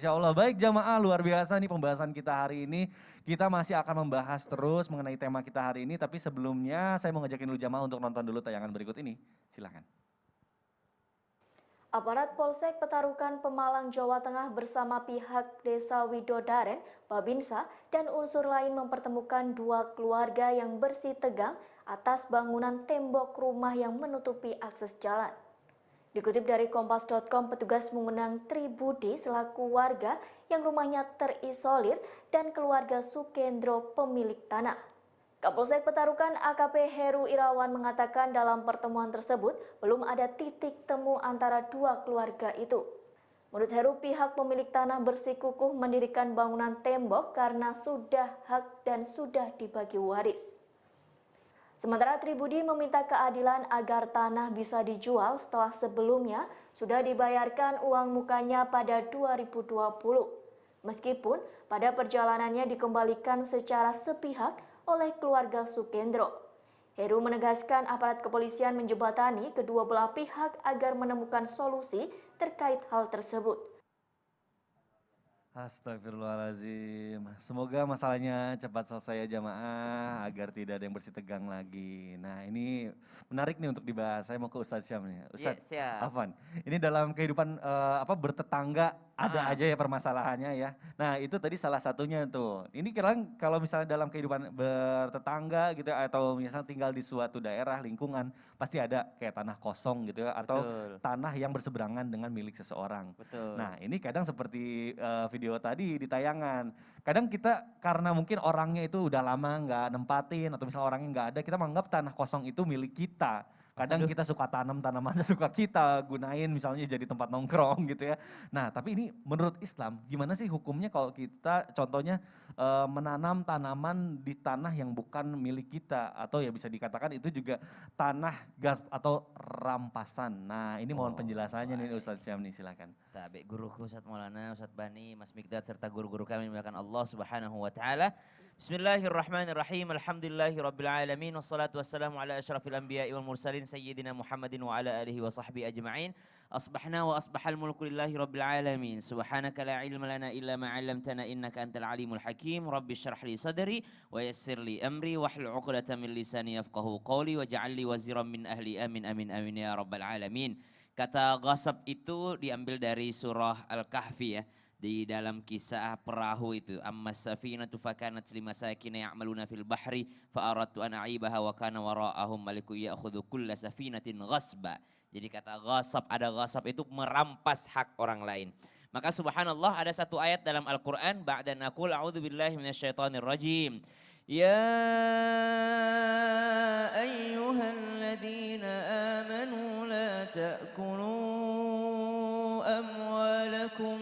Masya Allah. Baik jamaah, luar biasa nih pembahasan kita hari ini. Kita masih akan membahas terus mengenai tema kita hari ini. Tapi sebelumnya saya mau ngajakin dulu jamaah untuk nonton dulu tayangan berikut ini. Silakan. Aparat Polsek Petarukan Pemalang, Jawa Tengah bersama pihak Desa Widodaren, Babinsa, dan unsur lain mempertemukan dua keluarga yang bersih tegang atas bangunan tembok rumah yang menutupi akses jalan. Dikutip dari Kompas.com, petugas mengundang Tri Budi selaku warga yang rumahnya terisolir dan keluarga Sukendro pemilik tanah. Kapolsek Petarukan AKP Heru Irawan mengatakan dalam pertemuan tersebut belum ada titik temu antara dua keluarga itu. Menurut Heru, pihak pemilik tanah bersikukuh mendirikan bangunan tembok karena sudah hak dan sudah dibagi waris. Sementara Tri Budi meminta keadilan agar tanah bisa dijual setelah sebelumnya sudah dibayarkan uang mukanya pada 2020. Meskipun pada perjalanannya dikembalikan secara sepihak oleh keluarga Sukendro. Heru menegaskan aparat kepolisian menjembatani kedua belah pihak agar menemukan solusi terkait hal tersebut. Astagfirullahaladzim. Semoga masalahnya cepat selesai ya jamaah agar tidak ada yang bersih tegang lagi. Nah ini menarik nih untuk dibahas. Saya mau ke Ustadz Syam nih. Ustadz Afwan, ini dalam kehidupan bertetangga ada aja ya permasalahannya ya. Nah itu tadi salah satunya tuh. Ini kira kalau misalnya dalam kehidupan bertetangga gitu ya, atau misalnya tinggal di suatu daerah lingkungan pasti ada kayak tanah kosong gitu ya atau tanah yang berseberangan dengan milik seseorang. Nah ini kadang seperti video tadi di tayangan. Kadang kita karena mungkin orangnya itu udah lama nggak nempatin atau misalnya orangnya nggak ada, kita menganggap tanah kosong itu milik kita. Kadang kita suka tanam tanaman suka kita gunain misalnya jadi tempat nongkrong gitu ya. Nah tapi ini menurut Islam gimana sih hukumnya kalau kita contohnya menanam tanaman di tanah yang bukan milik kita atau ya bisa dikatakan itu juga tanah gas atau rampasan. Nah ini mohon penjelasannya nih Ustadz Syam nih silakan. Tabe guruku Ustadz Maulana, Ustadz Bani, Mas Mikdad serta guru-guru kami dimuliakan Allah Subhanahu wa taala. Bismillahirrahmanirrahim. Alhamdulillahirabbil alamin wassalatu wassalamu ala asyrafil anbiya'i wal mursalin sayyidina Muhammadin wa ala alihi wa sahbihi ajma'in. Asbahna wa asbahal mulku lillahi rabbil alamin. Subhanaka la ilma lana illa ma 'allamtana innaka antal alimul hakim. Rabbi shrah li sadri wa yassir li amri wahlul 'uqdatam min lisani yafqahu qawli waj'al li waziran min ahli. Amin amin amin ya rabbal alamin. Kata ghasab itu diambil dari surah Al-Kahfi ya. Di dalam kisah perahu itu, amma safinatu fakanat limasakin ya'maluna fil bahri fa aradtu an a'ibaha wa kana wara'ahum malikun ya'khudhu kulla safinatin ghasba. Jadi kata ghasab, ada ghasab itu merampas hak orang lain. Maka subhanallah ada satu ayat dalam Al-Qur'an ba'da naqul a'udzubillahi minasyaitonir rajim. Ya ayyuhalladzina amanu la ta'kulu amwalakum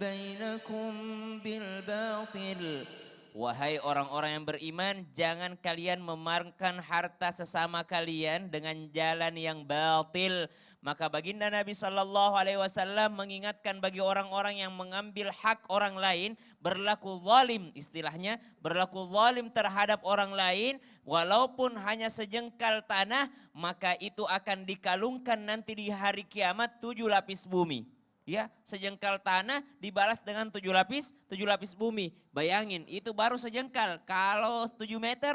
bainakum bil batil. Wahai orang-orang yang beriman, jangan kalian memakan harta sesama kalian dengan jalan yang batil. Maka baginda Nabi Shallallahu Alaihi Wasallam mengingatkan bagi orang-orang yang mengambil hak orang lain berlaku zalim, istilahnya berlaku zalim terhadap orang lain, walaupun hanya sejengkal tanah, maka itu akan dikalungkan nanti di hari kiamat 7 lapis bumi. Ya, sejengkal tanah dibalas dengan 7 lapis bumi. Bayangin, itu baru sejengkal. Kalau 7 meter,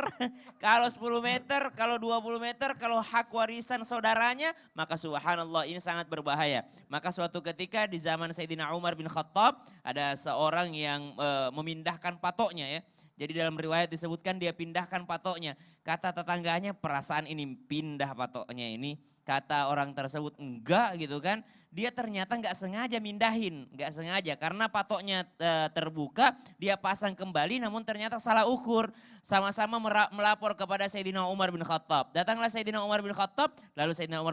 kalau 10 meter, kalau 20 meter, kalau hak warisan saudaranya, maka subhanallah ini sangat berbahaya. Maka suatu ketika di zaman Sayyidina Umar bin Khattab, ada seorang yang memindahkan patoknya ya. Jadi dalam riwayat disebutkan dia pindahkan patoknya. Kata tetangganya, perasaan ini pindah patoknya ini. Kata orang tersebut enggak gitu kan. Dia ternyata nggak sengaja mindahin, nggak sengaja karena patoknya terbuka, dia pasang kembali namun ternyata salah ukur. Sama-sama melapor kepada Sayyidina Umar bin Khattab. Datanglah Sayyidina Umar bin Khattab, lalu Sayyidina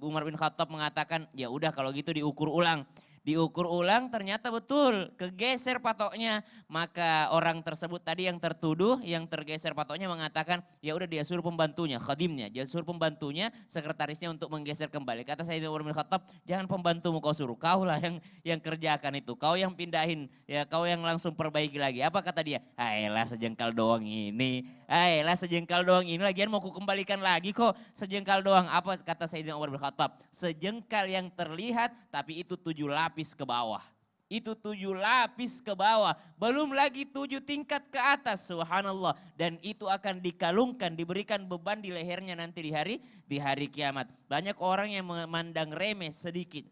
Umar bin Khattab mengatakan, ya udah kalau gitu diukur ulang. Diukur ulang ternyata betul kegeser patoknya. Maka orang tersebut tadi yang tertuduh, yang tergeser patoknya mengatakan ya udah dia suruh pembantunya, khadimnya, dia suruh pembantunya, sekretarisnya untuk menggeser kembali. Kata Sayyidina Umar bin Khattab, jangan pembantumu kau suruh, kau lah yang kerjakan itu, kau yang pindahin, ya kau yang langsung perbaiki lagi. Apa kata dia? Ayolah sejengkal doang ini, ayolah sejengkal doang ini, lagian mau ku kembalikan lagi kok sejengkal doang. Apa kata Sayyidina Umar bin Khattab? Sejengkal yang terlihat tapi itu 7 lapis ke bawah. itu 7 lapis ke bawah. Belum lagi 7 tingkat ke atas, subhanallah. Dan itu akan dikalungkan, diberikan beban di lehernya nanti di hari kiamat. Banyak orang yang memandang remeh sedikit.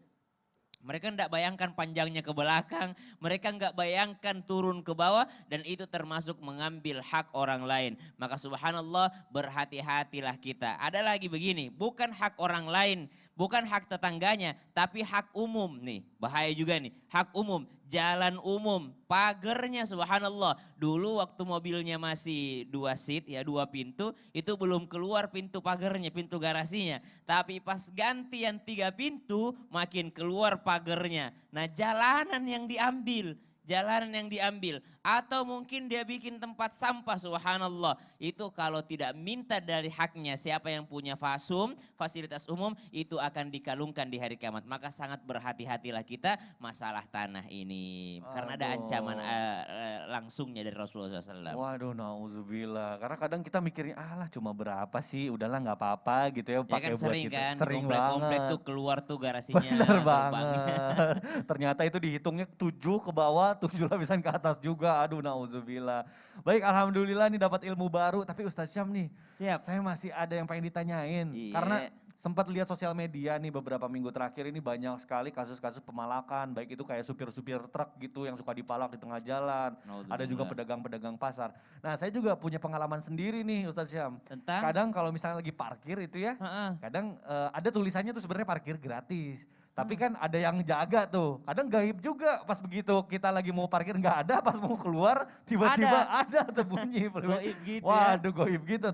Mereka tidak bayangkan panjangnya ke belakang, mereka nggak bayangkan turun ke bawah dan itu termasuk mengambil hak orang lain. Maka subhanallah berhati-hatilah kita. Ada lagi begini, bukan hak orang lain, bukan hak tetangganya, tapi hak umum nih. Bahaya juga nih, hak umum, jalan umum, pagernya subhanallah. Dulu waktu mobilnya masih 2 seat ya 2 pintu, itu belum keluar pintu pagernya, pintu garasinya. Tapi pas gantian 3 pintu makin keluar pagernya. Nah jalanan yang diambil. Atau mungkin dia bikin tempat sampah subhanallah. Itu kalau tidak minta dari haknya siapa yang punya fasilitas umum itu akan dikalungkan di hari kiamat. Maka sangat berhati-hatilah kita masalah tanah ini. Karena ada ancaman langsungnya dari Rasulullah SAW. Waduh nauzubillah. Karena kadang kita mikirnya alah cuma berapa sih udahlah nggak apa-apa gitu ya. Ya kan sering gitu. kan, sering komplek tuh keluar tuh garasinya. Bener banget. Ternyata itu dihitungnya 7 ke bawah, 7 lapisan ke atas juga. Aduh nauzubillah. Baik alhamdulillah nih dapat ilmu baru. Tapi Ustadz Syam nih, Siap. saya masih ada yang pengen ditanyain. Iya. Karena sempat lihat sosial media nih beberapa minggu terakhir ini banyak sekali kasus-kasus pemalakan. Baik itu kayak supir-supir truk gitu yang suka dipalak di tengah jalan. Ada juga pedagang-pedagang pasar. Nah saya juga punya pengalaman sendiri nih Ustadz Syam. Tentang? Kadang kalau misalnya lagi parkir itu ya, kadang ada tulisannya tuh sebenarnya parkir gratis. Tapi kan ada yang jaga tuh, kadang gaib juga pas begitu kita lagi mau parkir nggak ada, pas mau keluar tiba-tiba ada tuh bunyi. Goib gitu. Waduh goib gitu,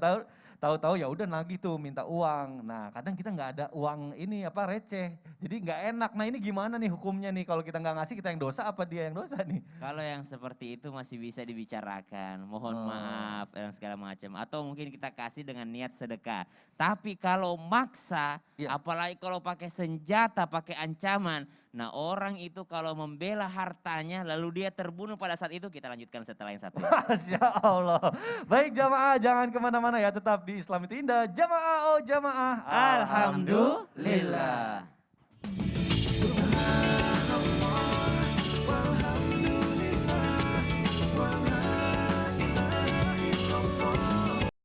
tahu-tahu ya udah nagih tuh minta uang. Nah kadang kita nggak ada uang ini apa receh, jadi nggak enak. Nah ini gimana nih hukumnya nih kalau kita nggak ngasih kita yang dosa apa dia yang dosa nih? Kalau yang seperti itu masih bisa dibicarakan, mohon maaf dan segala macam. Atau mungkin kita kasih dengan niat sedekah. Tapi kalau maksa, apalagi kalau pakai senjata, pakai ancaman. Nah orang itu kalau membela hartanya lalu dia terbunuh pada saat itu, kita lanjutkan setelah yang satu. Masya Allah. Baik jamaah jangan kemana-mana ya, tetap di Islam itu indah. Jamaah oh jamaah. Alhamdulillah.